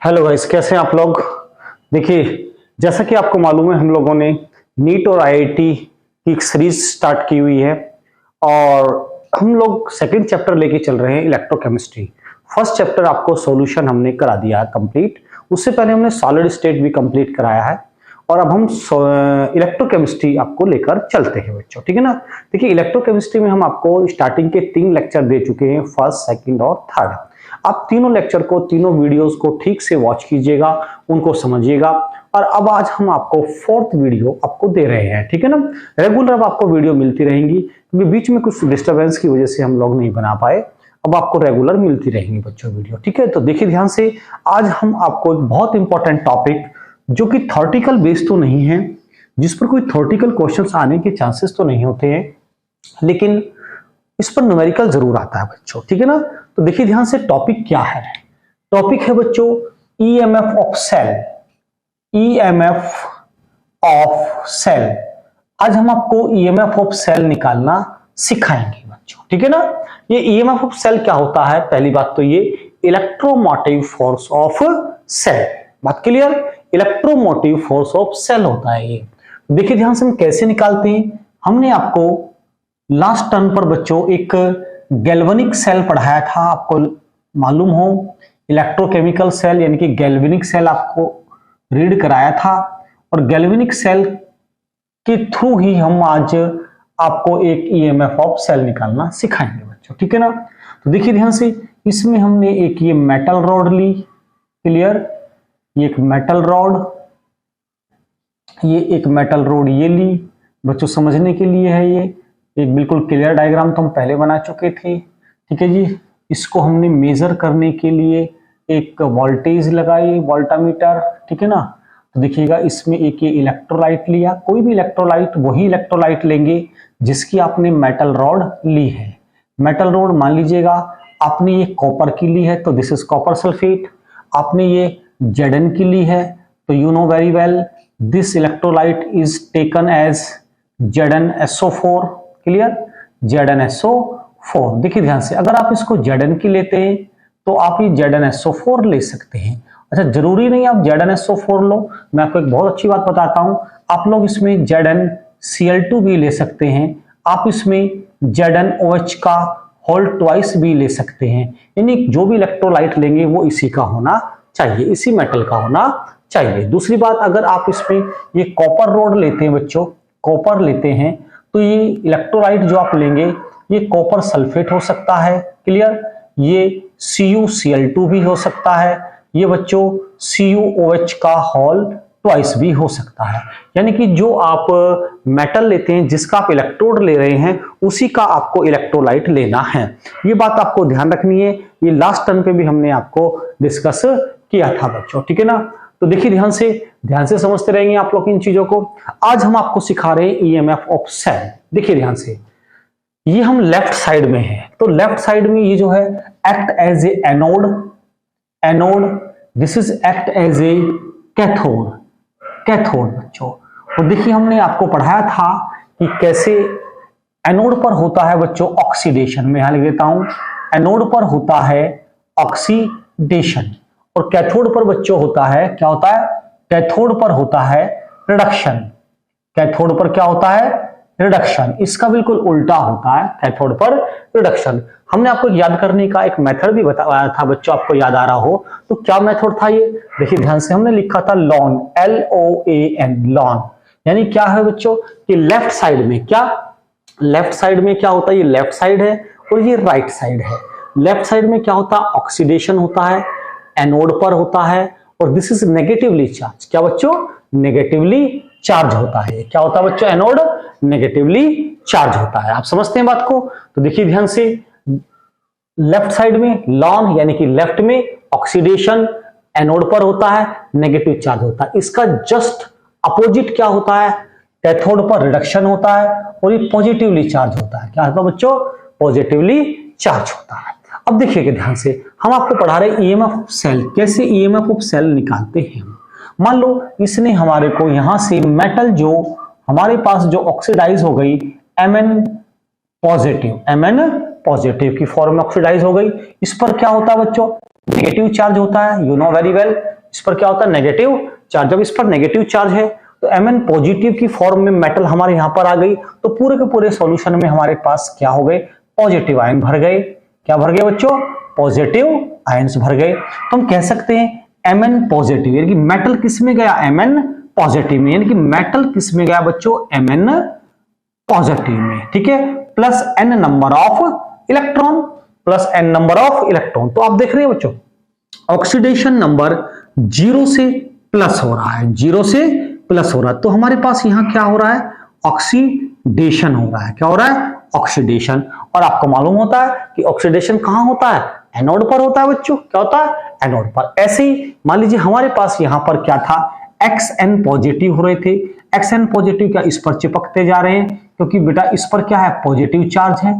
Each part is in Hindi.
हेलो गाइस, कैसे हैं आप लोग। देखिए, जैसा कि आपको मालूम है, हम लोगों ने नीट और आईआईटी की एक सीरीज स्टार्ट की हुई है और हम लोग सेकंड चैप्टर लेके चल रहे हैं इलेक्ट्रोकेमिस्ट्री। फर्स्ट चैप्टर आपको सॉल्यूशन हमने करा दिया है कंप्लीट। उससे पहले हमने सॉलिड स्टेट भी कंप्लीट कराया है और अब हम इलेक्ट्रोकेमिस्ट्री आपको लेकर चलते हैं बच्चों, ठीक है ना। देखिए, इलेक्ट्रोकेमिस्ट्री में हम आपको स्टार्टिंग के 3 लेक्चर दे चुके हैं, फर्स्ट, सेकंड और थर्ड। आप तीनों लेक्चर को, तीनों वीडियोस को ठीक से वॉच कीजिएगा, उनको समझिएगा। और अब आज हम आपको 4th वीडियो आपको दे रहे हैं, ठीक है ना। रेगुलर अब आपको वीडियो मिलती रहेंगी, क्योंकि बीच में कुछ डिस्टरबेंस की वजह से हम लोग नहीं बना पाए। अब आपको रेगुलर मिलती रहेंगी बच्चों वीडियो, ठीक है। तो देखिए ध्यान से, आज हम आपको एक बहुत इंपॉर्टेंट टॉपिक, जो कि थ्योरेटिकल बेस तो नहीं है, जिस पर कोई थ्योरेटिकल क्वेश्चंस आने के चांसेस तो नहीं होते हैं, लेकिन इस पर न्यूमेरिकल जरूर आता है बच्चों, ठीक है ना। तो देखिए ध्यान से, टॉपिक क्या है। टॉपिक है बच्चों EMF of cell. EMF of cell. आज हम आपको ईएमएफ ऑफ सेल निकालना सिखाएंगे बच्चों, ठीक है ना। ये ईएमएफ ऑफ सेल क्या होता है? पहली बात तो ये इलेक्ट्रोमोटिव फोर्स ऑफ सेल। बात clear? Electromotive force of cell होता है ये। देखिए ध्यान से, हम कैसे निकालते हैं। हमने आपको लास्ट टर्म पर बच्चों एक गैल्वेनिक सेल पढ़ाया था, आपको मालूम हो। इलेक्ट्रोकेमिकल सेल यानी कि गैल्वेनिक सेल आपको रीड कराया था, और गैल्वेनिक सेल के थ्रू ही हम आज आपको एक ईएमएफ ऑफ सेल निकालना सिखाएंगे बच्चों, ठीक है ना। तो देखिए ध्यान से, इसमें हमने एक ये मेटल रॉड ली, क्लियर। ये एक मेटल रॉड, ये एक मेटल रॉड ये ली बच्चों, समझने के लिए है ये एक बिल्कुल क्लियर डायग्राम तो हम पहले बना चुके थे, ठीक है जी। इसको हमने मेजर करने के लिए एक वोल्टेज लगाई, वोल्टामीटर, ठीक है ना। तो देखिएगा, इसमें एक ये इलेक्ट्रोलाइट लिया, कोई भी इलेक्ट्रोलाइट, वही इलेक्ट्रोलाइट लेंगे जिसकी आपने मेटल रॉड ली है। मेटल रॉड मान लीजिएगा आपने ये कॉपर की ली है, तो दिस इज कॉपर सल्फेट। आपने ये Zn की ली है, तो you know very well this electrolyte is taken as ZnSO4, clear, ZnSO4। देखिए ध्यान से, अगर आप इसको Zn की लेते हैं तो आप ये ZnSO4 ले सकते हैं। अच्छा, जरूरी नहीं आप ZnSO4 लो, मैं आपको एक बहुत अच्छी बात बताता हूं। आप लोग इसमें ZnCl2 भी ले सकते हैं, आप इसमें ZnOH का होल ट्वाइस भी ले सकते हैं। यानी जो भी इलेक्ट्रोलाइट लेंगे वो इसी का होना चाहिए, इसी मेटल का होना चाहिए। दूसरी बात, अगर आप इसमें ये कॉपर रोड लेते हैं बच्चों, कॉपर लेते हैं, तो ये इलेक्ट्रोलाइट जो आप लेंगे ये कॉपर सल्फेट हो सकता है, क्लियर। ये CuCl2 भी हो सकता है, ये बच्चों CuOH का होल ट्वाइस भी हो सकता है। यानी कि जो आप मेटल लेते हैं, जिसका आप इलेक्ट्रोड ले रहे हैं, उसी का आपको इलेक्ट्रोलाइट लेना है। ये बात आपको ध्यान रखनी है, ये लास्ट टर्म पे भी हमने आपको डिस्कस किया था बच्चों, ठीक है ना। तो देखिए ध्यान से समझते रहेंगे आप लोग इन चीजों को। आज हम आपको सिखा रहे हैं ईएमएफ ऑफ सेल। देखिए ध्यान से, ये हम लेफ्ट साइड में है, तो लेफ्ट साइड में ये जो है act as a anode, this is act as a cathode बच्चों। और देखिए, हमने आपको पढ़ाया था कि कैसे एनोड पर होता है बच्चों ऑक्सीडेशन। मैं यहां लिख देता हूं, एनोड पर होता है ऑक्सीडेशन और कैथोड पर बच्चों होता है, क्या होता है? कैथोड पर होता है रिडक्शन। कैथोड पर क्या होता है? रिडक्शन। इसका बिल्कुल उल्टा होता है, कैथोड पर रिडक्शन। हमने आपको याद करने का एक मेथड भी बताया था बच्चों, आपको याद आ रहा हो तो क्या मेथड था ये? देखिए ध्यान से, हमने लिखा था लॉन, LOAN, लॉन। यानी क्या है बच्चों कि लेफ्ट साइड में क्या, लेफ्ट साइड में क्या होता है? ये लेफ्ट साइड है और ये राइट साइड है। लेफ्ट साइड में क्या होता है? ऑक्सीडेशन होता है, एनोड पर होता है, और दिस इज नेगेटिवली चार्ज। क्या बच्चों? नेगेटिवली चार्ज होता है। क्या होता है बच्चों? एनोड नेगेटिवली चार्ज होता है। आप समझते हैं बात को? तो देखिए ध्यान से, लेफ्ट साइड में लॉन यानी कि लेफ्ट में ऑक्सीडेशन, एनोड पर होता है, नेगेटिव चार्ज होता है। इसका जस्ट अपोजिट क्या होता है? कैथोड पर रिडक्शन होता है और ये पॉजिटिवली चार्ज होता है। क्या होता है बच्चों? पॉजिटिवली चार्ज होता है। अब देखिएगा ध्यान से, हम आपको पढ़ा रहे ईएमएफ ऑफ सेल, कैसे ईएमएफ ऑफ सेल निकालते हैं। मान लो इसने हमारे को यहां से मेटल जो हमारे पास जो ऑक्सीडाइज हो गई, Mn पॉजिटिव की फॉर्म में ऑक्सीडाइज हो गई, इस पर क्या होता है बच्चों? नेगेटिव चार्ज होता है, यू नो वेरी वेल। इस पर क्या होता है, नेगेटिव चार्ज। जब इस पर नेगेटिव चार्ज है तो Mn पॉजिटिव की फॉर्म में मेटल हमारे यहां पर आ गई, तो पूरे के पूरे सॉल्यूशन में हमारे पास क्या हो गए, पॉजिटिव आयन भर गए। क्या भर गए बच्चों, पॉजिटिव आयन्स भर गए। तो हम कह सकते हैं Mn पॉजिटिव, यानी कि मेटल किस में गया, Mn पॉजिटिव में, यानी कि मेटल किस में गया बच्चों, Mn पॉजिटिव में, ठीक है, plus n number of electron, plus n number of electron. तो आप देख रहे हैं बच्चों ऑक्सीडेशन नंबर 0 से प्लस हो रहा है, 0 से प्लस हो रहा है। तो हमारे पास यहां क्या हो रहा है, ऑक्सीडेशन हो रहा है। क्या हो रहा है, ऑक्सीडेशन। और आपको मालूम होता है कि ऑक्सीडेशन कहां होता है, एनोड पर होता है बच्चों। क्या होता है, एनोड पर। ऐसे ही मान लीजिए हमारे पास यहां पर क्या था, Xn पॉजिटिव हो रहे थे, Xn पॉजिटिव क्या इस पर चिपकते जा रहे हैं, क्योंकि बेटा इस पर क्या है, पॉजिटिव चार्ज है,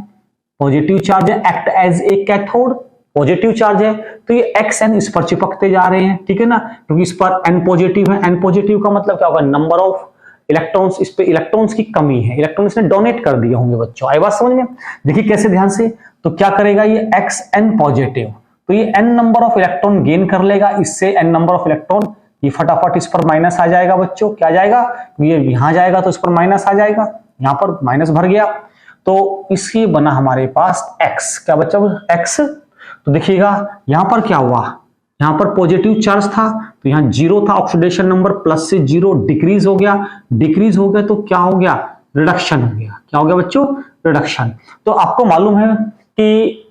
पॉजिटिव चार्ज है, act as a cathode, positive charge है, तो ये Xn इस पर चिपकते जा रहे हैं, ठीक है ना, क्योंकि इस पर N पॉजिटिव है। N पॉजिटिव का मतलब क्या होगा, नंबर ऑफ इलेक्ट्रॉन्स, इस पे इलेक्ट्रॉन्स की कमी है, इलेक्ट्रॉन्स ने डोनेट कर दिए होंगे बच्चों। आई बात समझ में, देखिए कैसे ध्यान से। तो क्या करेगा ये Xn पॉजिटिव, तो ये n number of electron gain कर लेगा, इससे n नंबर ऑफ इलेक्ट्रॉन, ये फटाफट इस पर माइनस आ जाएगा बच्चों। क्या आ जाएगा, ये यहां जाएगा तो इस पर माइनस आ जाएगा, यहां पर माइनस भर गया, तो इसकी बना हमारे पास X। क्या बच्चा, X। तो देखिएगा यहां पर क्या हुआ, यहां पर पॉजिटिव चार्ज था तो यहां 0 था, ऑक्सीडेशन नंबर प्लस से 0 डिक्रीज हो गया, डिक्रीज हो गया तो क्या हो गया, रिडक्शन हो गया। क्या हो गया बच्चों, रिडक्शन। तो आपको मालूम है कि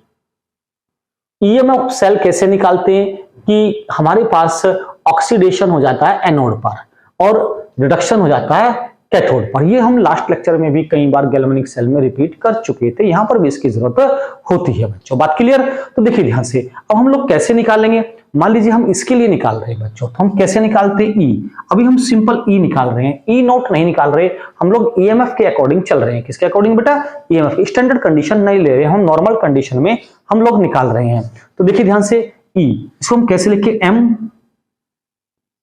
ईएमएफ सेल कैसे निकालते हैं, कि हमारे पास ऑक्सीडेशन हो जाता है एनोड पर और रिडक्शन हो जाता है कैथोड पर। ये हम लास्ट लेक्चर में भी कई बार गैल्वेनिक सेल में रिपीट कर चुके थे, यहां पर भी इसकी जरूरत होती है बच्चों। बात क्लियर। तो देखिए ध्यान से, अब हम लोग कैसे निकालेंगे, मान लीजिए हम इसके लिए निकाल रहे हैं बच्चों, तो हम कैसे निकालते हैं, ई। अभी हम सिंपल ई निकाल रहे हैं, ई नोट नहीं निकाल रहे, हम लोग ईएमएफ के अकॉर्डिंग चल रहे हैं। किसके अकॉर्डिंग बेटा, ईएमएफ, स्टैंडर्ड कंडीशन नहीं ले रहे, हम नॉर्मल कंडीशन में हम लोग निकाल रहे हैं। तो देखिए ध्यान से, ई, इसको हम कैसे लिखे,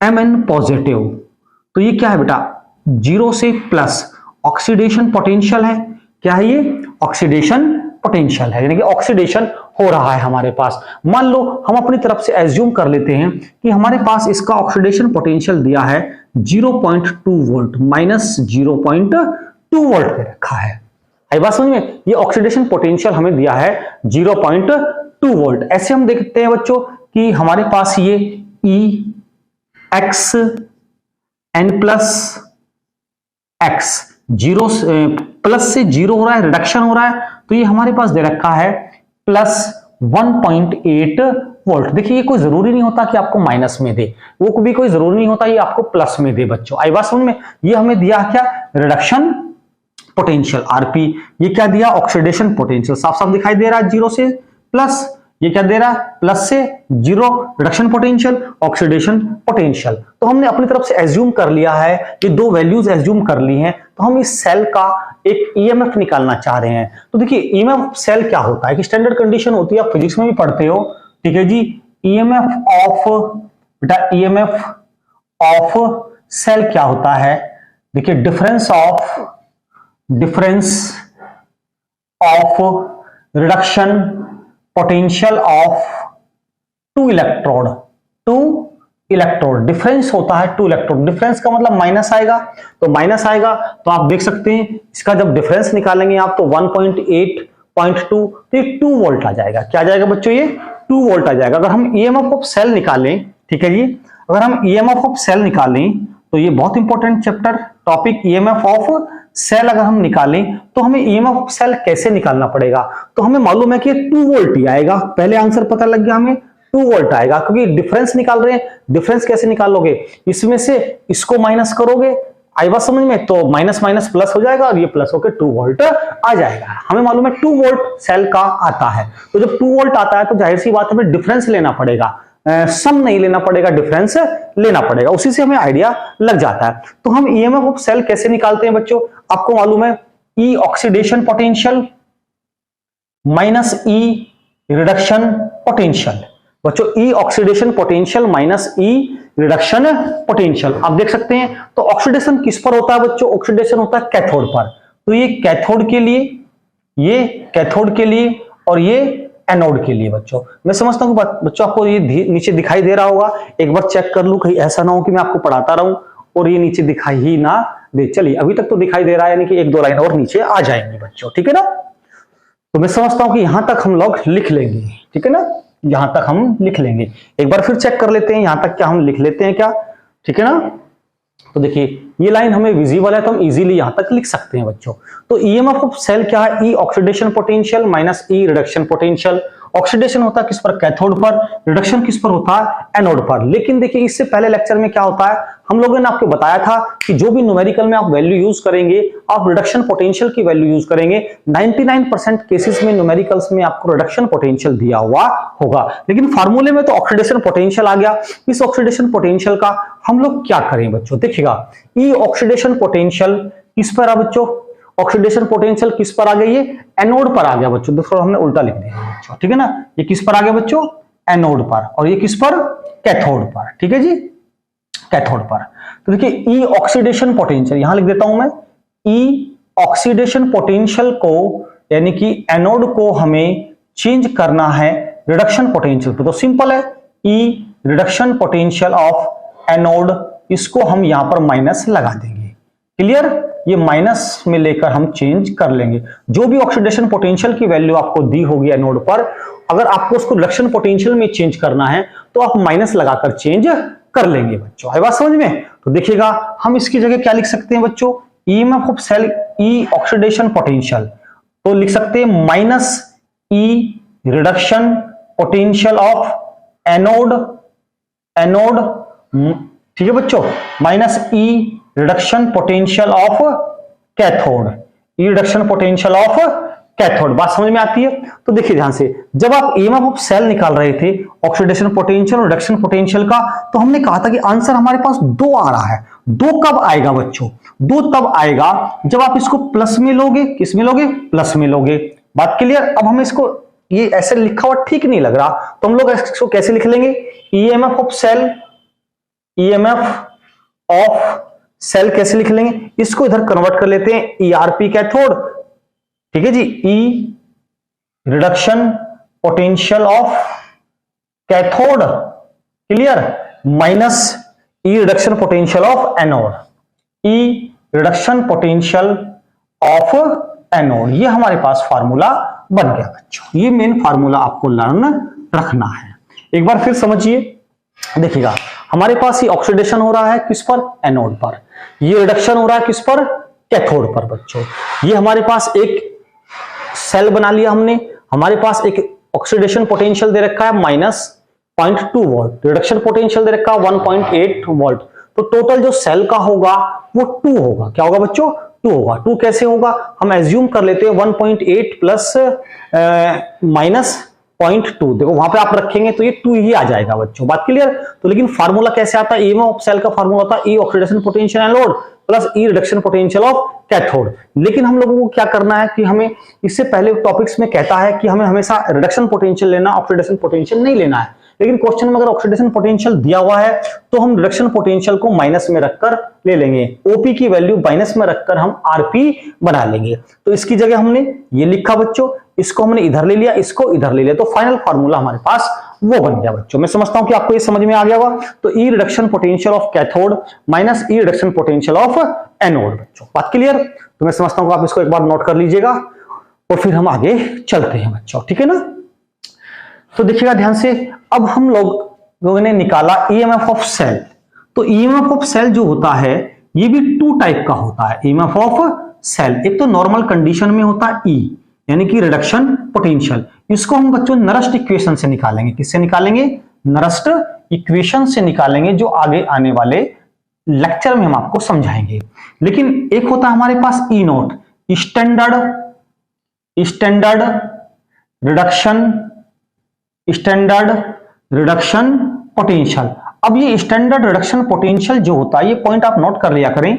Mn पॉजिटिव, तो ये क्या है बेटा, 0 से प्लस, ऑक्सीडेशन पोटेंशियल है। क्या है ये, ऑक्सीडेशन पोटेंशियल है, यानी कि ऑक्सीडेशन हो रहा है हमारे पास। मान लो हम अपनी तरफ से एज्यूम कर लेते हैं कि हमारे पास इसका ऑक्सीडेशन पोटेंशियल दिया है 0.2 वोल्ट, माइनस 0.2 वोल्ट पे रखा है। आई बात समझ में, ये ऑक्सीडेशन पोटेंशियल हमें दिया है 0.2 वोल्ट। ऐसे हम देखते हैं बच्चों कि हमारे पास ये E X N plus X, 0 plus से 0 हो रहा है, रिडक्शन हो रहा है, तो ये हमारे पास दे रखा है प्लस 1.8 वोल्ट। देखिए ये कोई जरूरी नहीं होता कि आपको माइनस में दे, वो भी कोई जरूरी नहीं होता ये आपको प्लस में दे बच्चों। आई बात समझ में, ये हमें दिया क्या, रिडक्शन पोटेंशियल आरपी, ये क्या दिया, ऑक्सीडेशन पोटेंशियल, साफ साफ दिखाई दे रहा है 0 से प्लस, ये क्या दे रहा है, प्लस से 0 रिडक्शन पोटेंशियल, ऑक्सीडेशन पोटेंशियल। तो हमने अपनी तरफ से एज्यूम कर लिया है, ये दो वैल्यूज एज्यूम कर ली हैं, तो हम इस सेल का एक ईएमएफ निकालना चाह रहे हैं। तो देखिए ईएमएफ सेल क्या होता है, कि स्टैंडर्ड कंडीशन होती है, आप फिजिक्स में भी पढ़ते हो, ठीक है जी। ईएमएफ ऑफ बेटा, ईएमएफ ऑफ सेल क्या होता है, देखिए difference of reduction potential of two electrode, difference होता है 2 इलेक्ट्रोड। डिफरेंस का मतलब माइनस आएगा, तो माइनस आएगा, तो आप देख सकते हैं इसका जब डिफरेंस निकालेंगे आप तो 1.8.2, तो ये 2 वोल्ट आ जाएगा। क्या आ जाएगा बच्चों, ये 2 वोल्ट आ जाएगा। अगर हम ईएमएफ ऑफ सेल निकालें, ठीक है जी, अगर हम ईएमएफ ऑफ सेल निकालें तो ये बहुत important chapter topic, EMF of cell अगर हम निकालें तो हमें ईएमएफ ऑफ सेल कैसे निकालना पड़ेगा, तो हमें मालूम है कि 2 वोल्ट ही आएगा। पहले आंसर पता लग गया हमें, 2 वोल्ट आएगा, क्योंकि डिफरेंस निकाल रहे हैं। डिफरेंस कैसे निकालोगे, इसमें से इसको माइनस करोगे, आई बात समझ में, तो माइनस माइनस प्लस हो जाएगा और ये प्लस होकर 2 वोल्ट आ जाएगा। हमें मालूम है 2 वोल्ट सेल का आता है, तो जब 2 वोल्ट आता है तो जाहिर सी बात हमें डिफरेंस लेना पड़ेगा, सम नहीं लेना पड़ेगा, डिफरेंस लेना पड़ेगा, उसी से हमें आइडिया लग जाता है। तो हम ईएमएफ ऑफ सेल कैसे निकालते हैं बच्चों, आपको मालूम है, E oxidation potential minus E reduction potential. बच्चों ई oxidation potential minus E reduction potential, आप देख सकते हैं। तो ऑक्सीडेशन किस पर होता है बच्चों, ऑक्सीडेशन होता है कैथोड पर, तो ये कैथोड के लिए, ये कैथोड के लिए और ये एनोड के लिए बच्चों। मैं समझता हूँ बच्चों आपको ये नीचे दिखाई दे रहा होगा, एक बार चेक कर लूं कहीं ऐसा ना हो कि मैं आपको पढ़ाता रहूं और ये नीचे दिखाई ही ना दे। चलिए अभी तक तो दिखाई दे रहा है, यानी कि 1-2 लाइन और नीचे आ जाएंगे बच्चों, ठीक है ना। तो मैं समझता हूं कि यहां तक हम लोग लिख लेंगे, ठीक है ना, यहां तक हम लिख लेंगे। एक बार फिर चेक कर लेते हैं यहां तक क्या हम लिख लेते हैं क्या, ठीक है ना। तो देखिए ये लाइन हमें विजिबल है तो हम इजीली यहां तक लिख सकते हैं बच्चों। तो ईएमएफ ऑफ सेल क्या है, E oxidation potential minus E reduction potential. Oxidation होता है किस पर, कैथोड पर, रिडक्शन किस पर होता है, एनोड पर। लेकिन देखिए इससे पहले लेक्चर में क्या होता है, हम लोगों ने आपको बताया था कि जो भी न्यूमेरिकल में आप वैल्यू यूज करेंगे, आप रिडक्शन पोटेंशियल की वैल्यू यूज करेंगे। 99% केसेस में न्यूमेरिकल्स में आपको रिडक्शन पोटेंशियल दिया हुआ होगा, लेकिन फार्मूले में तो ऑक्सीडेशन पोटेंशियल आ गया। इस ऑक्सीडेशन पोटेंशियल का हम लोग क्या करें बच्चों, देखिएगा ई ऑक्सीडेशन पोटेंशियल किस पर आ बच्चों, ऑक्सीडेशन पोटेंशियल किस पर आ गई, ये एनोड पर आ गया बच्चों। देखो हमने उल्टा लिख दिया बच्चों, ठीक है ना। ये किस पर आ गया बच्चों, एनोड पर, और ये किस पर, कैथोड पर, ठीक है जी, कैथोड पर। तो देखिए ई ऑक्सीडेशन पोटेंशियल यहां लिख देता हूं मैं, ई ऑक्सीडेशन पोटेंशियल को यानी कि एनोड को हमें चेंज करना है रिडक्शन पोटेंशियल पे। तो सिंपल है, ई रिडक्शन पोटेंशियल ऑफ एनोड, इसको हम यहां पर माइनस लगा देंगे। क्लियर, ये माइनस में लेकर हम चेंज कर लेंगे। जो भी ऑक्सीडेशन पोटेंशियल की वैल्यू आपको दी होगी एनोड पर, अगर आपको उसको रिडक्शन पोटेंशियल में चेंज करना है तो आप माइनस लगाकर चेंज कर लेंगे बच्चों। है बात समझ में। तो देखिएगा हम इसकी जगह क्या लिख सकते हैं बच्चों, EMF of cell E oxidation potential, तो लिख सकते हैं minus E reduction potential of anode, ठीक है बच्चों, minus E reduction potential of cathode, E reduction potential of cathode. बात समझ में आती है। तो देखिए ध्यान से, जब आप ईएमएफ ऑफ सेल निकाल रहे थे ऑक्सीडेशन पोटेंशियल और रिडक्शन पोटेंशियल का, तो हमने कहा था कि आंसर हमारे पास 2 आ रहा है। 2 कब आएगा बच्चों, 2 तब आएगा जब आप इसको प्लस में लोगे, किस में लोगे, प्लस में लोगे। बात क्लियर। अब हमें इसको ये ऐसे लिखा हुआ ठीक नहीं लग रहा, तो हम लोग इसको कैसे लिख लेंगे, EMF of cell, EMF of cell कैसे लिख लेंगे, इसको इधर कन्वर्ट कर लेते हैं ईआरपी कैथोड, ठीक है जी, E reduction potential of cathode, clear, minus E reduction potential of anode, E reduction potential of anode. ये हमारे पास फार्मूला बन गया बच्चों। ये मेन फार्मूला आपको लर्न रखना है। एक बार फिर समझिए, देखिएगा हमारे पास ये ऑक्सीडेशन हो रहा है किस पर, एनोड पर, ये रिडक्शन हो रहा है किस पर, कैथोड पर बच्चों। ये हमारे पास एक सेल बना लिया हमने, हमारे पास एक ऑक्सीडेशन पोटेंशियल दे रखा है -0.2 वोल्ट, रिडक्शन पोटेंशियल दे रखा है 1.8 वोल्ट। तो टोटल जो सेल का होगा वो 2 होगा। क्या होगा बच्चों, 2 होगा। 2 कैसे होगा, हम एज्यूम कर लेते हैं 1.8 प्लस -0.2, देखो वहां पे आप रखेंगे तो ये 2 ही आ जाएगा बच्चों। बात क्लियर। तो लेकिन फार्मूला कैसे आता है, ईएमएफ ऑफ सेल का फार्मूला होता है E oxidation potential anode plus E reduction potential of cathode. लेकिन हम लोगों को क्या करना है कि हमें इससे पहले टॉपिक्स में कहता है कि हमें हमेशा रिडक्शन पोटेंशियल लेना, ऑक्सीडेशन पोटेंशियल नहीं लेना है। लेकिन क्वेश्चन में अगर ऑक्सीडेशन पोटेंशियल दिया हुआ है तो हम रिडक्शन पोटेंशियल को माइनस में रखकर ले लेंगे, ओपी की वैल्यू माइनस में रखकर हम आरपी बना लेंगे। तो इसकी जगह हमने ये लिखा बच्चों, इसको हमने इधर ले लिया, इसको इधर ले लिया, तो फाइनल फार्मूला हमारे पास वो बन गया बच्चों। मैं समझता हूं कि आपको ये समझ में आ गया होगा। तो E reduction potential of cathode minus E reduction potential of anode बच्चों। बात क्लियर। तो मैं समझता हूं कि आप इसको एक बार नोट कर लीजिएगा और फिर हम आगे चलते हैं बच्चों, ठीक है ना। तो देखिएगा ध्यान से, अब हम लोगों ने निकाला ईएमएफ ऑफ सेल। तो ईएमएफ ऑफ सेल जो होता है ये भी 2 टाइप का होता है। ईएमएफ ऑफ सेल एक तो नॉर्मल कंडीशन में होता है ई, यानी कि रिडक्शन पोटेंशियल, इसको हम बच्चों नरस्ट इक्वेशन से निकालेंगे। किससे निकालेंगे, नरस्ट इक्वेशन से निकालेंगे, जो आगे आने वाले लेक्चर में हम आपको समझाएंगे। लेकिन एक होता है हमारे पास ई नोट, स्टैंडर्ड रिडक्शन पोटेंशियल। अब ये स्टैंडर्ड रिडक्शन पोटेंशियल जो होता है, ये पॉइंट आप नोट कर लिया करें।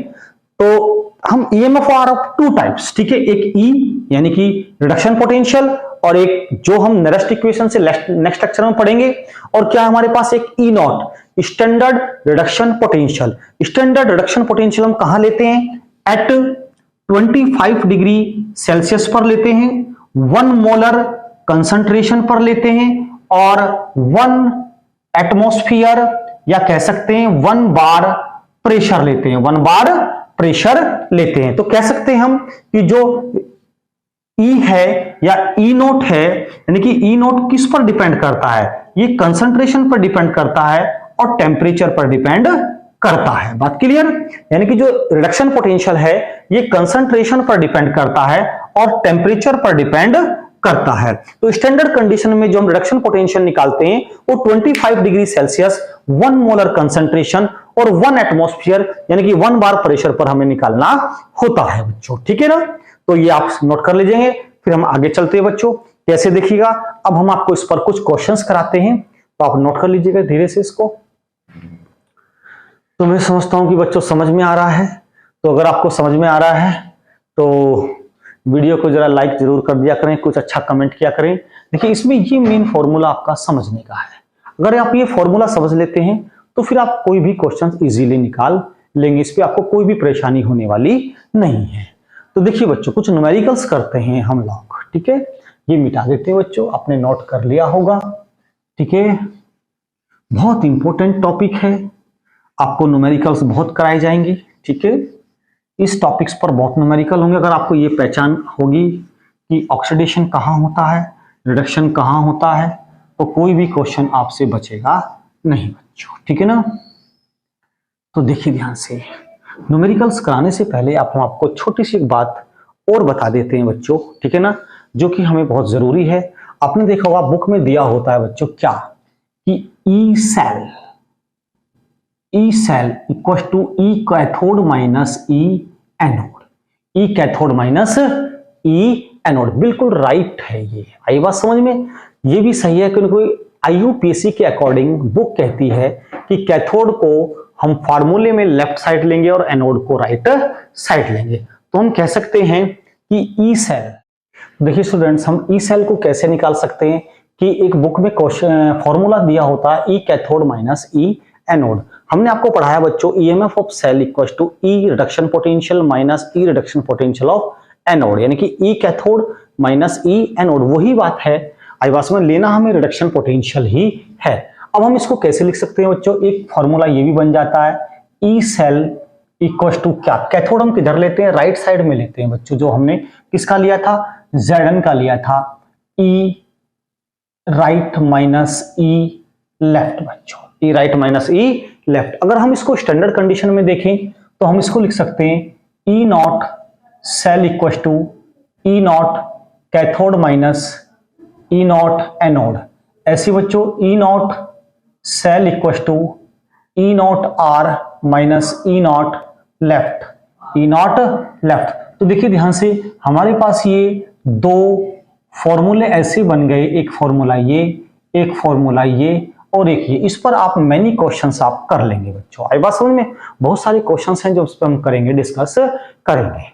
तो हम ईएमएफ आर ऑफ 2 टाइप्स, ठीक है, एक ई यानी कि रिडक्शन पोटेंशियल और एक जो हम नेक्स्ट इक्वेशन से नेक्स्ट लेक्चर में पढ़ेंगे। और क्या हमारे पास एक E naught, standard reduction potential. Standard reduction potential हम कहां लेते हैं, एट 25 डिग्री सेल्सियस पर लेते हैं। 1 मोलर कंसंट्रेशन पर लेते हैं और 1 एटमॉस्फेयर या कह सकते हैं 1 बार प्रेशर लेते हैं, 1 बार प्रेशर लेते हैं। तो कह सकते हैं हम कि जो E है या E नोट है, यानी कि E नोट किस पर डिपेंड करता है, ये कंसंट्रेशन पर डिपेंड करता है और टेम्परेचर पर डिपेंड करता है। बात क्लियर? यानी कि जो रिडक्शन पोटेंशियल है ये कंसंट्रेशन पर डिपेंड करता है और टेम्परेचर पर डिपेंड करता है। तो स्टैंडर्ड कंडीशन में जो हम रिडक्शन पोटेंशियल निकालते हैं वो 25 डिग्री सेल्सियस 1 मोलर कंसंट्रेशन और 1 एटमॉस्फेयर यानी कि 1 बार प्रेशर पर हमें निकालना होता है बच्चों। ठीक है ना? तो ये आप नोट कर लीजिएंगे। फिर हम आगे चलते हैं बच्चों। कैसे देखिएगा, अब हम आपको इस पर कुछ क्वेश्चंस कराते हैं, तो आप नोट कर लीजिएगा धीरे से इसको। तो मैं समझता हूं कि बच्चों समझ में आ रहा है। तो अगर आपको समझ में आ रहा है तो वीडियो को जरा लाइक जरूर कर दिया करें, कुछ अच्छा कमेंट किया करें। देखिए इसमें ये मेन फॉर्मूला आपका समझने का है। अगर आप ये फॉर्मूला समझ लेते हैं तो फिर आप कोई भी क्वेश्चन इजीली निकाल लेंगे, इस पे आपको कोई भी परेशानी होने वाली नहीं है। तो देखिए बच्चों कुछ न्यूमेरिकल्स करते हैं हम लोग। ठीक है, ये मिटा देते हैं बच्चों, आपने नोट कर लिया होगा। ठीक है, बहुत इंपॉर्टेंट टॉपिक है, आपको न्यूमेरिकल्स बहुत कराए जाएंगे। ठीक है, इस टॉपिक्स पर बहुत न्यूमेरिकल होंगे। अगर आपको ये पहचान होगी कि ऑक्सीडेशन कहाँ होता है, रिडक्शन कहाँ होता है, तो कोई भी क्वेश्चन आपसे बचेगा नहीं बच्चों। ठीक है ना? तो देखिए ध्यान से, न्यूमेरिकल्स कराने से पहले हम आपको छोटी सी एक बात और बता देते हैं बच्चों। ठीक है ना? जो कि हमें बहुत जरूरी है। आपने देखा होगा बुक में दिया होता है बच्चों क्या, कि E cell equal to E cathode minus E anode, E cathode minus E anode. बिल्कुल राइट है ये, आई बात समझ में? ये भी सही है क्योंकि IUPAC के अकॉर्डिंग बुक कहती है कि कैथोड को हम फार्मूले में लेफ्ट साइड लेंगे और एनोड को राइट साइड लेंगे। तो हम कह सकते हैं कि ई सेल, देखिए स्टूडेंट्स हम ई सेल को कैसे निकाल सकते हैं कि एक बुक में क्वेश्चन फॉर्मूला दिया होता है E cathode minus E anode. हमने आपको पढ़ाया बच्चों EMF of cell equal to E reduction potential minus E reduction potential of anode, यानी कि E cathode minus E anode. वही बात है, आईवास में लेना हमें रिडक्शन पोटेंशियल ही है। अब हम इसको कैसे लिख सकते हैं बच्चों, एक फॉर्मूला ये भी बन जाता है ई सेल इक्वल टू क्या, कैथोड हम किधर लेते हैं, राइट साइड में लेते हैं बच्चों। जो हमने किसका लिया था, Zn का लिया था, ई राइट माइनस ई लेफ्ट बच्चों, ई राइट माइनस ई लेफ्ट। अगर हम इसको स्टैंडर्ड कंडीशन में देखें तो हम इसको लिख सकते हैं E naught cell equal to E naught cathode minus E naught anode. ऐसी बच्चों E naught cell equal to E naught R minus E naught left, E naught left. तो देखिए ध्यान से, हमारे पास ये दो फॉर्मूले ऐसे बन गए, एक फॉर्मूला ये, एक फॉर्मूला ये और एक ये। इस पर आप मैनी क्वेश्चंस आप कर लेंगे बच्चों। आई बात समझ में? बहुत सारे क्वेश्चंस हैं जो उस पर हम करेंगे, डिस्कस करेंगे।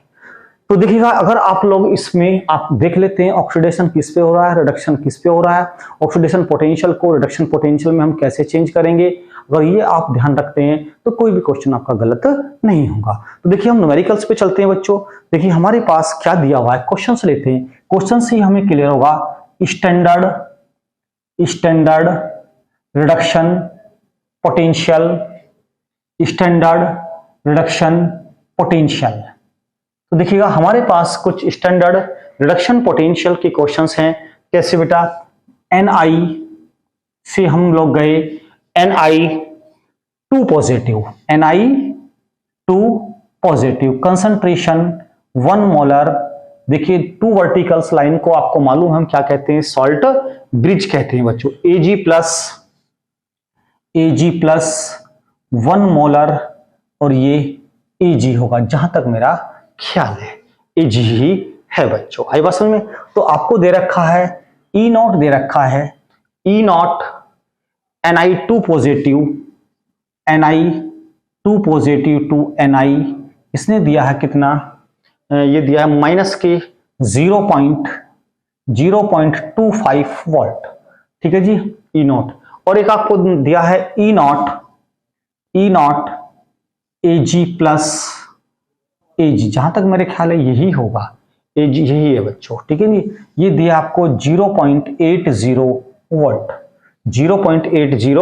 तो देखिएगा, अगर आप लोग इसमें आप देख लेते हैं ऑक्सीडेशन किस पे हो रहा है, रिडक्शन किस पे हो रहा है, ऑक्सीडेशन पोटेंशियल को रिडक्शन पोटेंशियल में हम कैसे चेंज करेंगे, अगर ये आप ध्यान रखते हैं तो कोई भी क्वेश्चन आपका गलत नहीं होगा। तो देखिए हम न्यूमेरिकल्स पे चलते हैं बच्चों। देखिए हमारे पास क्या दिया हुआ है, क्वेश्चन लेते हैं, क्वेश्चन से ही हमें क्लियर होगा। Standard reduction potential, standard reduction potential. तो देखिएगा हमारे पास कुछ स्टैंडर्ड रिडक्शन पोटेंशियल के क्वेश्चंस हैं। कैसे बेटा, Ni से हम लोग गए Ni2 positive, Ni2 positive, concentration 1 molar. देखिए 2 वर्टिकल्स लाइन को आपको मालूम हम क्या कहते हैं, सॉल्ट ब्रिज कहते हैं बच्चों। Ag प्लस 1 मोलर और ये Ag होगा, जहां तक मेरा ख्याल है Ag ही है बच्चों। आई बात समझ में? तो आपको दे रखा है E नॉट, दे रखा है E naught Ni2 positive, Ni2 positive to Ni, इसने दिया है कितना, ये दिया है माइनस के 0.25 वोल्ट। ठीक है जी, E नॉट। और एक आपको दिया है E not Ag plus Ag, जहां तक मेरे ख्याल है यही होगा एजी यही है बच्चों, ठीक है नी। ये दिया आपको 0.80 वोल्ट, 0.80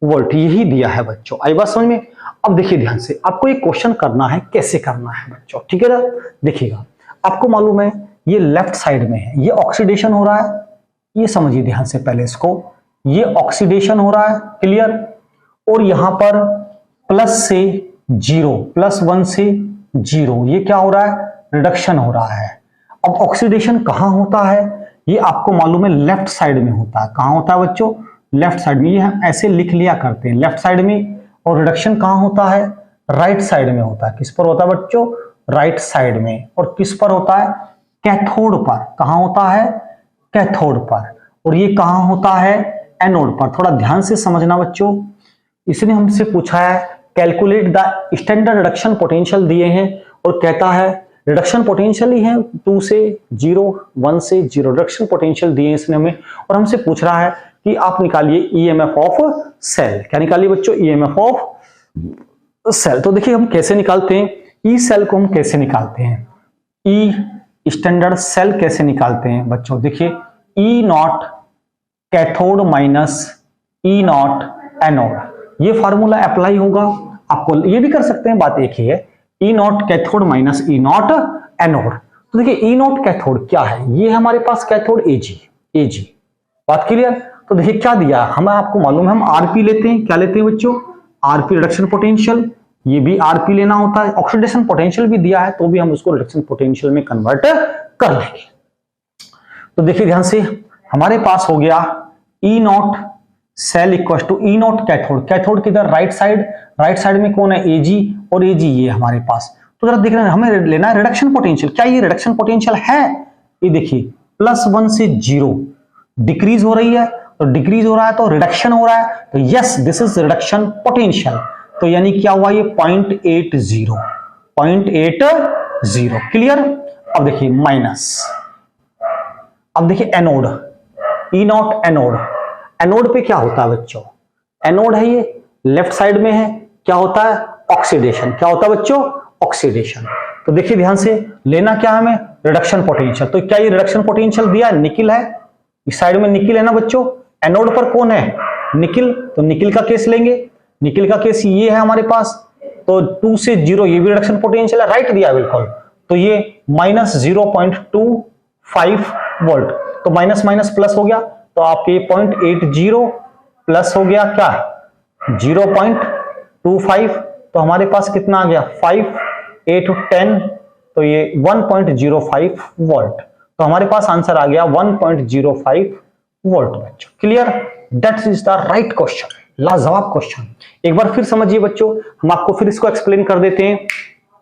वोल्ट यही दिया है बच्चों। आई बात समझ में। अब देखिए ध्यान से, आपको ये क्वेश्चन करना है, कैसे करना है बच्चों, ठीक है ना। देखिएगा, आपको मालूम है ये लेफ्ट साइड में है, ये ऑक्सीडेशन हो रहा है, ये समझिए ध्यान से पहले इसको, ये ऑक्सीडेशन हो रहा है, क्लियर। और यहां पर प्लस से 0, +1 से 0, ये क्या हो रहा है, रिडक्शन हो रहा है। अब ऑक्सीडेशन कहां होता है, ये आपको मालूम है लेफ्ट साइड में होता है। कहां होता है बच्चों, लेफ्ट साइड में। ये हम ऐसे लिख लिया करते हैं लेफ्ट साइड में। और रिडक्शन कहां होता है, राइट साइड में होता है। किस पर होता है बच्चों, राइट साइड में। और किस पर होता है, कैथोड पर। कहां होता है, कैथोड पर। और ये कहां होता है, एनोड पर। थोड़ा ध्यान से समझना बच्चों, इसने हमसे पूछा है calculate the standard reduction potential दिए हैं, और कहता है रिडक्शन पोटेंशियल ही है 2 से 0, 1 से 0 रिडक्शन पोटेंशियल दिए इसने हमें। और हमसे पूछ रहा है कि आप निकालिए ईएमएफ ऑफ सेल। क्या निकालिए बच्चों, ईएमएफ ऑफ सेल। तो देखिए हम कैसे निकालते हैं, ई सेल को हम कैसे निकालते हैं, ई स्टैंडर्ड सेल कैसे निकालते हैं बच्चों। देखिए E naught cathode minus E naught anode, ये फार्मूला अप्लाई होगा आपको। ये भी कर सकते हैं, बात एक ही है, E naught cathode minus E naught anode. तो देखिए ई नॉट कैथोड क्या है, ये हमारे पास कैथोड एजी, बात क्लियर। तो देखिए क्या दिया हमें, आपको मालूम है हम आरपी लेते हैं। क्या लेते हैं बच्चों, आरपी रिडक्शन पोटेंशियल। ये भी आरपी लेना होता है। ऑक्सीडेशन पोटेंशियल भी दिया है, तो भी हम उसको रिडक्शन पोटेंशियल में कन्वर्ट कर लेंगे। तो देखिए ध्यान से, हमारे पास हो गया E naught cell equal to E naught cathode. Cathode किधर, राइट साइड। राइट साइड में कौन है, एजी, और एजी ये हमारे पास। तो जरा देख रहे हैं, हमें लेना है रिडक्शन पोटेंशियल। क्या ये रिडक्शन पोटेंशियल है, ये देखिए +1 से 0 डिक्रीज हो रही है, तो डिक्रीज हो रहा है तो रिडक्शन हो रहा है, तो yes this is reduction potential. तो यानी क्या हुआ, ये 0.80 क्लियर। अब देखिए माइनस, अब देखिए एनोड, ई नॉट एनोड। एनोड पे क्या होता है बच्चों, एनोड है ये लेफ्ट साइड में है, क्या होता है, ऑक्सीडेशन। क्या होता है बच्चों, ऑक्सीडेशन। तो देखिए ध्यान से, लेना क्या है हमें, रिडक्शन पोटेंशियल। तो क्या ये रिडक्शन पोटेंशियल दिया है, निकिल है, इस साइड में निकिल है ना बच्चों। एनोड पर कौन है, निकिल, तो निकिल का केस लेंगे। निकिल का केस ये है हमारे पास, तो 2 से 0 ये भी रिडक्शन पोटेंशियल है, राइट दिया बिल्कुल। तो ये -0.25 वोल्ट, तो माइनस माइनस प्लस हो गया, तो आपके 0.80 प्लस हो गया क्या, 0.25। तो हमारे पास कितना आ गया, 5, 8, 10, तो ये 1.05 वोल्ट। तो हमारे पास आंसर आ गया 1.05 वोल्ट बच्चों, clear. That is the right question, लाजवाब क्वेश्चन। एक बार फिर समझिए बच्चों, हम आपको फिर इसको एक्सप्लेन कर देते हैं।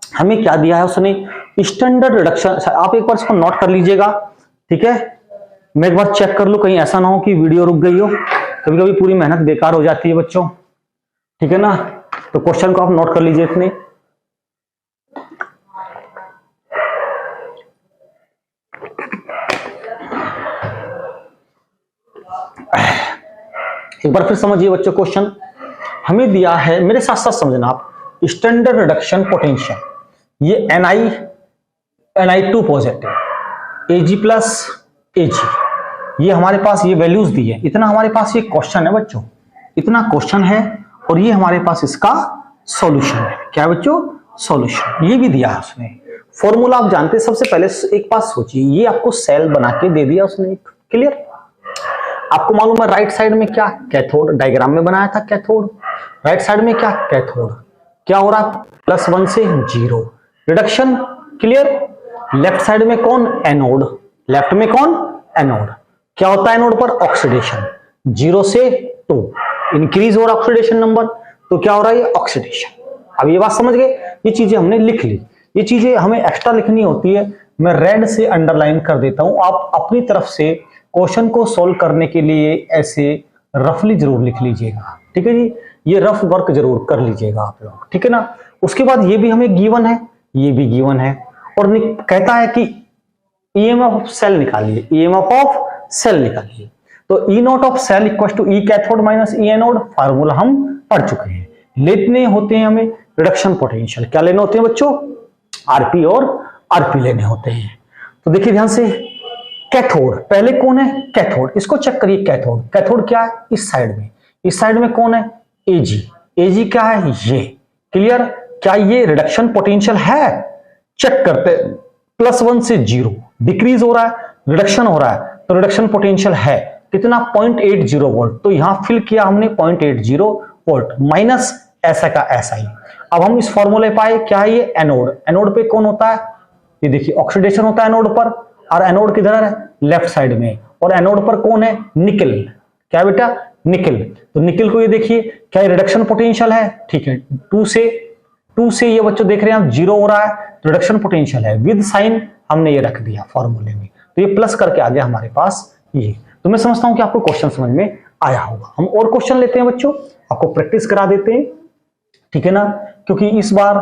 हमें क्या दिया है उसने, स्टैंडर्ड रिडक्शन। आप एक बार इसको नोट कर लीजिएगा, ठीक है। मैं एक बार चेक कर लूं, कहीं ऐसा ना हो कि वीडियो रुक गई हो। कभी कभी पूरी मेहनत बेकार हो जाती है बच्चों, ठीक है ना। तो क्वेश्चन को आप नोट कर लीजिए इतने। एक बार फिर समझिए बच्चों, क्वेश्चन हमें दिया है, मेरे साथ साथ समझना आप, स्टैंडर्ड रिडक्शन पोटेंशियल। ये Ni2 positive, Ag plus Ag, ये हमारे पास ये वैल्यूज दी है। इतना हमारे पास ये क्वेश्चन है बच्चों, इतना क्वेश्चन है, और ये हमारे पास इसका सॉल्यूशन है। क्या है बच्चों, सॉल्यूशन। ये भी दिया है उसने, फॉर्मूला आप जानते हैं। सबसे पहले एक बात सोचिए, ये आपको सेल बना के दे दिया उसने, क्लियर। आपको मालूम है राइट साइड में क्या, कैथोड, डायग्राम में बनाया था कैथोड। राइट साइड में क्या, कैथोड। क्या हो रहा, +1 से 0 रिडक्शन, क्लियर। लेफ्ट साइड में कौन, एनोड, लेफ्ट में कौन, एनोड। क्या होता है एनोड पर, ऑक्सीडेशन, 0 से 2 इंक्रीज हो रहा ऑक्सीडेशन नंबर, तो क्या हो रहा है, ये ऑक्सीडेशन। अब ये बात समझ गए, ये चीजें हमने लिख ली। ये चीजें हमें एक्स्ट्रा लिखनी होती है, मैं रेड से अंडरलाइन कर देता हूं। आप अपनी तरफ से क्वेश्चन को सोल्व करने के लिए ऐसे रफली जरूर लिख लीजिएगा, ठीक है जी। ये रफ वर्क जरूर कर लीजिएगा आप लोग, ठीक है ना। उसके बाद ये भी हमें गिवन है, ये भी गिवन है, और कहता है कि ईएमएफ ऑफ सेल निकालिए, ईएमएफ ऑफ सेल निकालिए। तो E naught of cell equal to E cathode minus E anode, formula हम पढ़ चुके हैं। लेने होते हैं हमें रिडक्शन पोटेंशियल। क्या लेने होते हैं बच्चों, आरपी और आरपी लेने होते हैं। तो देखिए ध्यान से, कैथोड पहले कौन है, कैथोड, इसको चेक करिए। कैथोड, कैथोड क्या है, इस साइड में, इस साइड में कौन है, एजी, एजी क्या है, ये। क्लियर, क्या ये रिडक्शन पोटेंशियल है, चेक करते, +1 से 0 डिक्रीज हो रहा है, रिडक्शन हो रहा है, तो रिडक्शन पोटेंशियल है कितना, 0.80 वोल्ट। तो यहां फिल किया हमने 0.80 वोल्ट, माइनस ऐसा का ऐसा ही। अब हम इस फॉर्मूले पाए, क्या है ये, एनोड, एनोड पे कौन होता है, ये देखिए ऑक्सीडेशन होता है एनोड पर, और एनोड किधर है, लेफ्ट साइड में, और एनोड पर कौन है, निकल, क्या बेटा, निकल। तो निकल को ये देखिए, क्या ये रिडक्शन पोटेंशियल है, ठीक है, 2 से ये बच्चों देख रहे हैं आप 0 हो रहा है, रिडक्शन पोटेंशियल है, विद साइन हमने ये रख दिया फॉर्मूले में, तो ये प्लस करके आ गया हमारे पास ये। तो मैं समझता हूं कि आपको क्वेश्चन समझ में आया होगा। हम और क्वेश्चन लेते हैं बच्चों, आपको प्रैक्टिस करा देते हैं, ठीक है ना, क्योंकि इस बार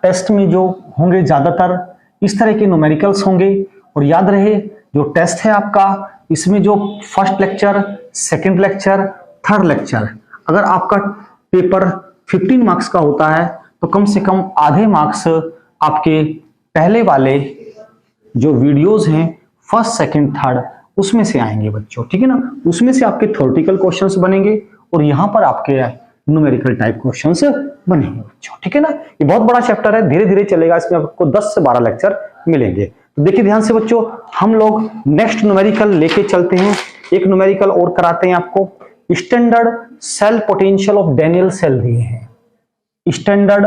टेस्ट में जो होंगे ज्यादातर इस तरह के न्यूमेरिकल्स होंगे। और याद रहे, जो टेस्ट है आपका, इसमें जो first lecture, second lecture, third lecture, अगर आपका पेपर 15 मार्क्स का होता है तो कम से कम आधे मार्क्स आपके पहले वाले जो वीडियोस हैं फर्स्ट, सेकंड, थर्ड, उसमें से आएंगे बच्चों, ठीक है ना। उसमें से आपके थ्योरेटिकल क्वेश्चंस बनेंगे और यहां पर आपके न्यूमेरिकल टाइप क्वेश्चंस बनेंगे बच्चों, ठीक है ना। ये बहुत बड़ा चैप्टर है, धीरे धीरे चलेगा, इसमें आपको 10 से 12 लेक्चर मिलेंगे। तो देखिए ध्यान से बच्चों, हम लोग नेक्स्ट न्यूमेरिकल लेके चलते हैं। एक न्यूमेरिकल और कराते हैं आपको, standard cell potential of Daniell cell दिए हैं, standard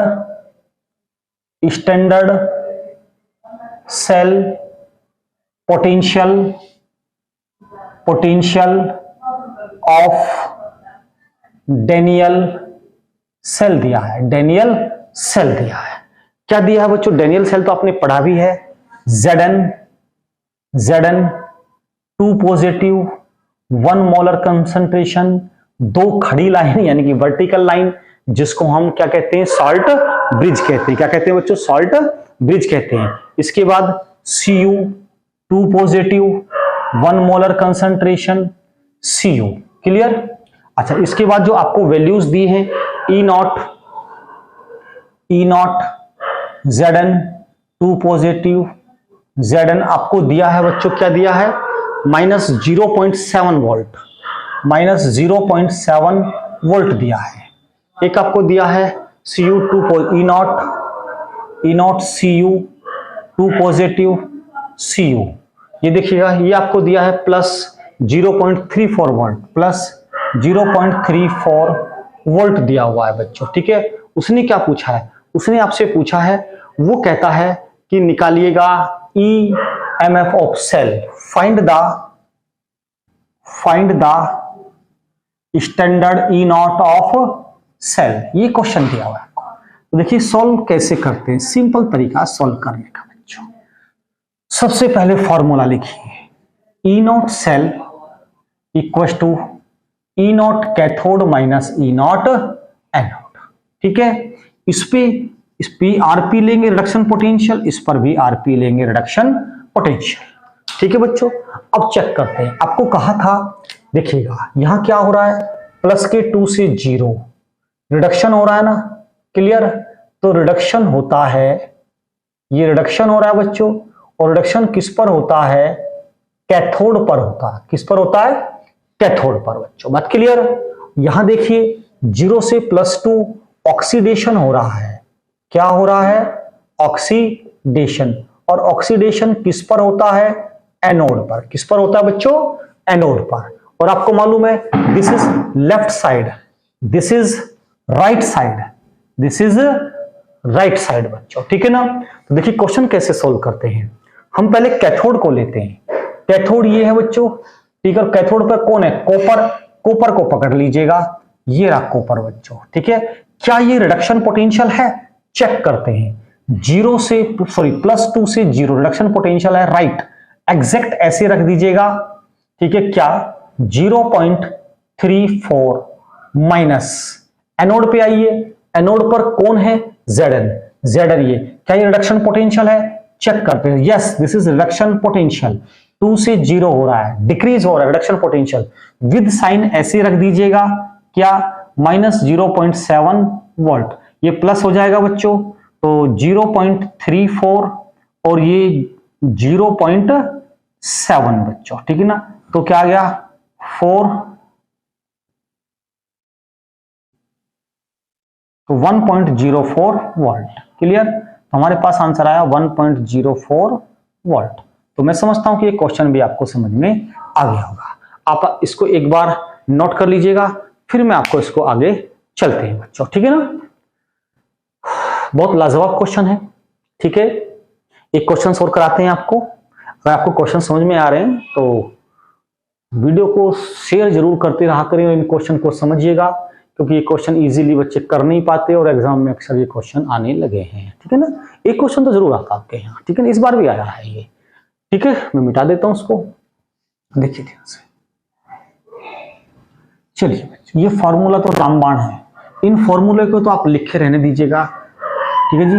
cell potential of Daniell cell दिया है, डैनियल सेल दिया है। क्या दिया है बच्चों, डैनियल सेल तो आपने पढ़ा भी है, Zn 2 पॉजिटिव 1 मोलर कंसंट्रेशन, 2 खड़ी लाइन यानी कि वर्टिकल लाइन, जिसको हम क्या कहते हैं, सॉल्ट ब्रिज कहते हैं। क्या कहते हैं बच्चों, सॉल्ट ब्रिज कहते हैं। इसके बाद Cu 2 positive 1 molar concentration, Cu। Clear. अच्छा, इसके बाद जो आपको वैल्यूज दी हैं, E0 Zn 2 पॉजिटिव, Zn आपको दिया है बच्चों, क्या दिया है, -0.7 वोल्ट, -0.7 वोल्ट दिया है। एक आपको दिया है E0 Cu 2 पॉजिटिव Cu, ये देखिएगा, ये आपको दिया है +0.34 वोल्ट, +0.34 वोल्ट दिया हुआ है बच्चों, ठीक है। उसने क्या पूछा है, उसने आपसे पूछा है, वो कहता है कि निकालिएगा EMF of cell, find the standard E0 of cell, ये क्वेश्चन दिया हुआ है आपको। तो देखिए सॉल्व कैसे करते हैं, सिंपल तरीका सॉल्व करने का बच्चों। सबसे पहले फॉर्मूला लिखिए, E0 cell equal to E0 cathode minus E0 anode, ठीक है। इस पे आरपी लेंगे रिडक्शन पोटेंशियल, इस पर भी आरपी लेंगे रिडक्शन पोटेंशियल, ठीक है बच्चों। अब चेक करते हैं, आपको कहा था, देखिएगा यहां क्या हो रहा है, +2 से 0 रिडक्शन हो रहा है ना, क्लियर। तो रिडक्शन होता है, ये रिडक्शन हो रहा है बच्चों, और रिडक्शन किस पर होता है, कैथोड पर होता है। किस पर होता है, कैथोड पर बच्चों, बात क्लियर। यहां देखिए 0 से +2 ऑक्सीडेशन हो रहा है, क्या हो रहा है, ऑक्सीडेशन, और ऑक्सीडेशन किस पर होता है, एनोड पर। किस पर होता है बच्चों, एनोड पर। और आपको मालूम है this is left side, this is right side, this is right side बच्चों, ठीक है ना। तो देखिए क्वेश्चन कैसे सोल्व करते हैं, हम पहले कैथोड को लेते हैं। कैथोड ये है बच्चों, ठीक है। कैथोड पर कौन है, कॉपर, कॉपर को पकड़ लीजिएगा, ये रहा कॉपर बच्चों, ठीक है। क्या ये रिडक्शन पोटेंशियल है, चेक करते हैं। +2 से 0 रिडक्शन पोटेंशियल है, राइट, एग्जैक्ट ऐसे रख दीजिएगा, ठीक है। क्या 0.34 माइनस, एनोड पे आइए, एनोड पर कौन है, Zn, ये क्या ये रिडक्शन पोटेंशियल है, चेक करते हैं। Yes, this is reduction potential, 2 से 0 हो रहा है, डिक्रीज हो रहा है रिडक्शन पोटेंशियल, विद साइन ऐसे रख दीजिएगा, क्या -0.7 वोल्ट, ये प्लस हो जाएगा बच्चों, तो 0.34 और ये 0.7 बच्चों, ठीक है ना। तो क्या आ गया 4, तो 1.04 वोल्ट। क्लियर। तो हमारे पास आंसर आया 1.04 वोल्ट। तो मैं समझता हूं कि ये क्वेश्चन भी आपको समझ में आ गया होगा। आप इसको एक बार नोट कर लीजिएगा, फिर मैं आपको इसको आगे चलते हैं बच्चों, ठीक है ना। बहुत लाजवाब क्वेश्चन है, ठीक है। एक क्वेश्चन और कराते हैं आपको। अगर आपको क्वेश्चन समझ में आ रहे हैं तो वीडियो को शेयर जरूर करते रहा करें, इन क्वेश्चन को समझिएगा, क्योंकि ये क्वेश्चन इजीली बच्चे कर नहीं पाते और एग्जाम में अक्सर ये क्वेश्चन आने लगे हैं, ठीक है ना। एक क्वेश्चन तो जरूर आता आपके यहाँ, ठीक है ना, इस बार भी आया है ये, ठीक है। मैं मिटा देता हूं उसको, देखिए ध्यान से। चलिए ये फॉर्मूला तो रामबाण है, इन फॉर्मूले को तो आप लिखे रहने दीजिएगा, ठीक है जी।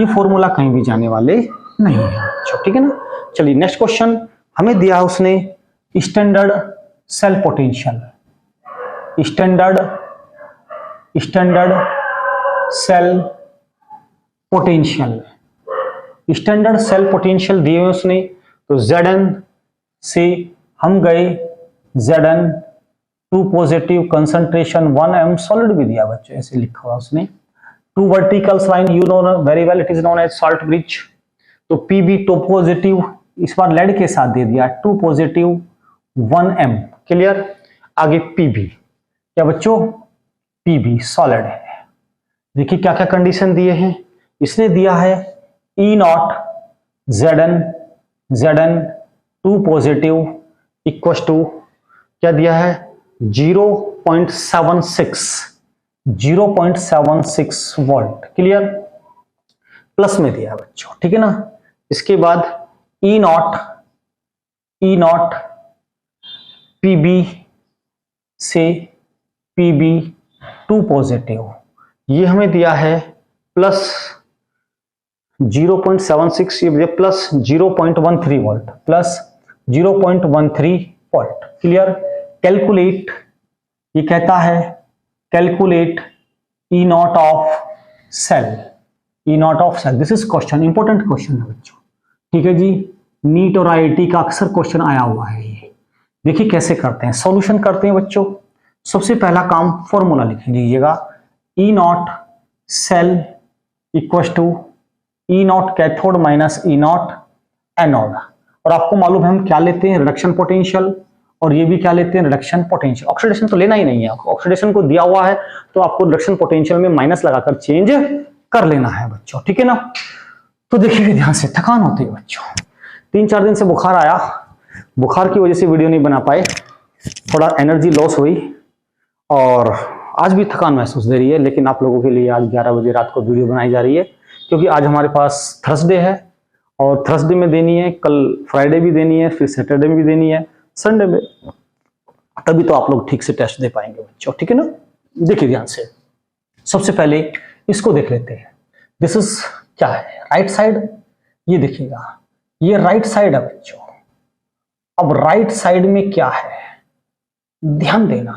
ये फॉर्मूला कहीं भी जाने वाले नहीं है, ठीक है ना। चलिए नेक्स्ट क्वेश्चन हमें दिया उसने standard cell potential, standard cell potential, standard cell potential दिए हुए उसने। तो Zn से हम गए Zn 2 positive concentration 1m solid भी दिया बच्चों, ऐसे लिखा हुआ उसने। 2 verticals line you know very well, it is known as salt bridge. तो Pb 2 पॉजिटिव, इस बार लेड के साथ दे दिया 2 पॉजिटिव 1m। क्लियर। आगे Pb क्या बच्चों, Pb सॉलिड है। देखिए क्या क्या कंडीशन दिए हैं, इसने दिया है E0 Zn 2 positive equal to क्या दिया है 0.76 वोल्ट। क्लियर। प्लस में दिया बच्चों, ठीक है ना। इसके बाद E0 Pb से Pb 2 पॉजिटिव, ये हमें दिया है प्लस 0.76, ये plus 0.13 volt, plus 0.13 volt. Clear. Calculate, ये कहता है calculate E0 of cell, E0 of cell. This is question, important question है बच्चों, ठीक है जी। नीट और IIT का अक्सर क्वेश्चन आया हुआ है ये। देखिए कैसे करते हैं, सॉल्यूशन करते हैं बच्चों। सबसे पहला काम फॉर्मूला लिख लीजिएगा, E0 cell equal to E0 cathode minus E0 anode. और आपको मालूम है हम क्या लेते हैं, रिडक्शन पोटेंशियल, और ये भी क्या लेते हैं, रिडक्शन पोटेंशियल। ऑक्सीडेशन तो लेना ही नहीं है, ऑक्सीडेशन को दिया हुआ है तो आपको रिडक्शन पोटेंशियल में माइनस लगाकर चेंज कर लेना है बच्चों, ठीक है ना। तो देखिए ध्यान से, थकान होती है बच्चों, 3-4 दिन से बुखार आया, बुखार की वजह से वीडियो नहीं बना पाए, थोड़ा एनर्जी लॉस हुई और आज भी थकान महसूस दे रही है। लेकिन आप लोगों के लिए आज 11 बजे रात को वीडियो बनाई जा रही है, क्योंकि आज हमारे पास थर्सडे है और थर्सडे में देनी है, कल फ्राइडे भी देनी है, फिर सैटरडे में भी देनी है, संडे में, तभी तो आप लोग ठीक से टेस्ट दे पाएंगे बच्चों, ठीक है ना। देखिए ध्यान से, सबसे पहले इसको देख लेते हैं। दिस इज क्या है, राइट साइड, ये देखिएगा ये राइट साइड है बच्चों। अब राइट साइड में क्या है, ध्यान देना,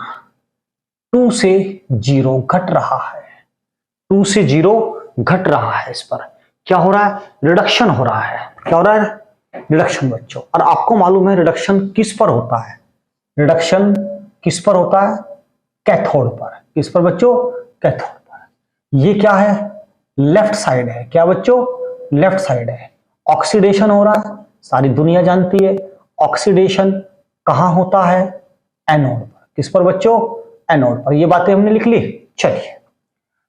2 से 0 घट रहा है, 2 से 0 घट रहा है। इस पर क्या हो रहा है, रिडक्शन हो रहा है। क्या हो रहा है, रिडक्शन बच्चों। और आपको मालूम है रिडक्शन किस पर होता है, रिडक्शन किस पर होता है, कैथोड पर। किस पर बच्चों, कैथोड पर। ये क्या है, लेफ्ट साइड है। क्या बच्चों, लेफ्ट साइड है। ऑक्सीडेशन हो रहा है, सारी दुनिया जानती है ऑक्सीडेशन कहां होता है, एनोड पर। किस पर बच्चों, एनोड पर। ये बातें हमने लिख ली। चलिए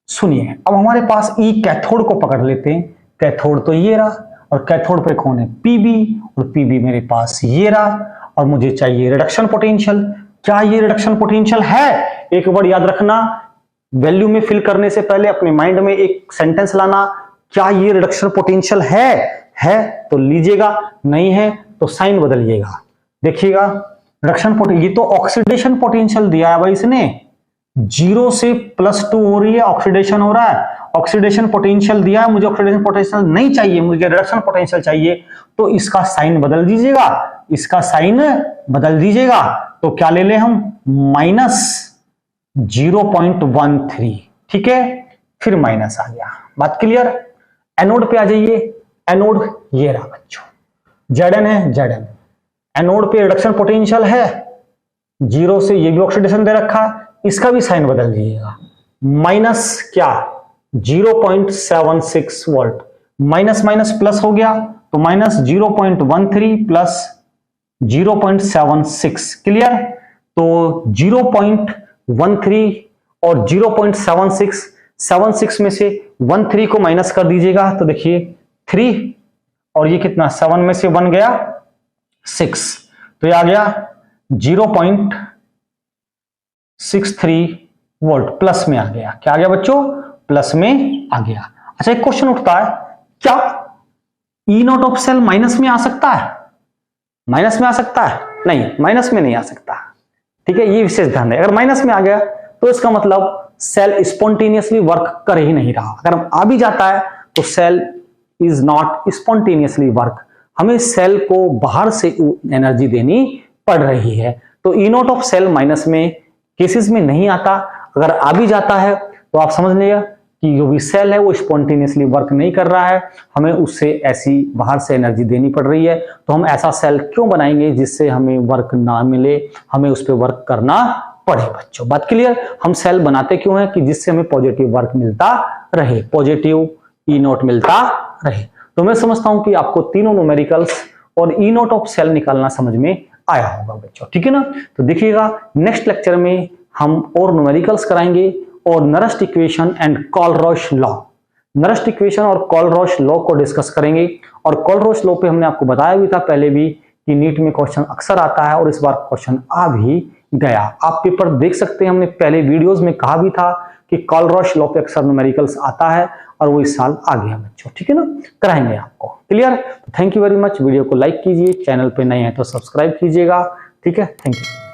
सुनिए, अब हमारे पास ई कैथोड को पकड़ लेते हैं। कैथोड तो ये रहा, और कैथोड पे कौन है, पीबी, और पीबी मेरे पास ये रहा, और मुझे चाहिए रिडक्शन पोटेंशियल। क्या ये रिडक्शन पोटेंशियल है, एक वर्ड याद रखना, वैल्यू में फिल करने से पहले अपने माइंड में एक सेंटेंस लाना, क्या ये रिडक्शन पोटेंशियल है तो लीजिएगा, नहीं है तो साइन बदलिएगा। देखिएगा रिडक्शन पोटेंशियल, ये तो ऑक्सीडेशन पोटेंशियल दिया है भाई इसने, 0 से +2 हो रही है, ऑक्सीडेशन हो रहा है, ऑक्सीडेशन पोटेंशियल दिया है, मुझे ऑक्सीडेशन पोटेंशियल नहीं चाहिए, मुझे रिडक्शन पोटेंशियल चाहिए। तो इसका साइन बदल दीजिएगा, इसका साइन बदल दीजिएगा। तो क्या ले ले हम, -0.13, ठीक है, फिर माइनस आ गया। बात क्लियर। एनोड पे आ जाइए, एनोड ये रहा बच्चों, Zn है Zn। एनोड पे रिडक्शन पोटेंशियल है 0 से, ये भी ऑक्सीडेशन दे रखा, इसका भी साइन बदल दीजिएगा, माइनस क्या 0.76 वोल्ट, माइनस माइनस प्लस हो गया तो माइनस 0.13 प्लस 0.76, क्लियर। तो 0.13 और 0.76, 76 में से 13 को माइनस कर दीजिएगा तो देखिए 3, और ये कितना 7 में से 1 गया 6, तो ये आ गया 0.63 वोल्ट, प्लस में आ गया। क्या आ गया बच्चों? प्लस में आ गया। अच्छा, एक क्वेश्चन उठता है, क्या ई नॉट ऑफ सेल माइनस में आ सकता है? माइनस में आ सकता है? नहीं, माइनस में नहीं आ सकता, ठीक है, ये विशेष ध्यान है। अगर माइनस में आ गया तो इसका मतलब सेल स्पॉन्टेनियसली वर्क कर ही नहीं रहा। अगर आ भी जाता है तो cell is not spontaneously work, हमें सेल को बाहर से एनर्जी देनी पड़ रही है। तो E naught of cell minus में केसेस में नहीं आता। अगर आ भी जाता है तो आप समझ लीजिए कि जो भी सेल है वो स्पॉन्टेनियसली वर्क नहीं कर रहा है, हमें उससे ऐसी बाहर से एनर्जी देनी पड़ रही है। तो हम ऐसा सेल क्यों बनाएंगे जिससे हमें वर्क ना मिले, हमें उस पर वर्क करना पड़े। बच्चों बात क्लियर? हम सेल बनाते क्यों हैं? कि जिससे हमें पॉजिटिव वर्क मिलता रहे, पॉजिटिव ई नॉट मिलता रहे। तो मैं समझता हूं कि आपको तीनों न्यूमेरिकल्स और ई नॉट ऑफ सेल निकालना समझ में आया होगा बच्चों, ठीक है ना। तो देखिएगा नेक्स्ट लेक्चर में हम और न्यूमेरिकल्स कराएंगे और नरस्ट इक्वेशन एंड कॉलरॉश लॉ, नरस्ट इक्वेशन और कॉलरॉश लॉ को डिस्कस करेंगे। और कॉलरॉश लॉ पे हमने आपको बताया भी था पहले भी कि नीट में क्वेश्चन अक्सर आता है और इस बार क्वेश्चन आ भी गया। आप पेपर देख सकते हैं, हमने पहले वीडियोस में कहा भी था कि कॉलरॉश लॉ पे अक्सर न्यूमेरिकल्स आता है और वो इस साल आ गया बच्चों, ठीक है ना, कराएंगे आपको, clear. Thank you very much. Video को लाइक कीजिए, चैनल पे नए हैं तो सब्सक्राइब कीजिएगा, ठीक है, थैंक यू।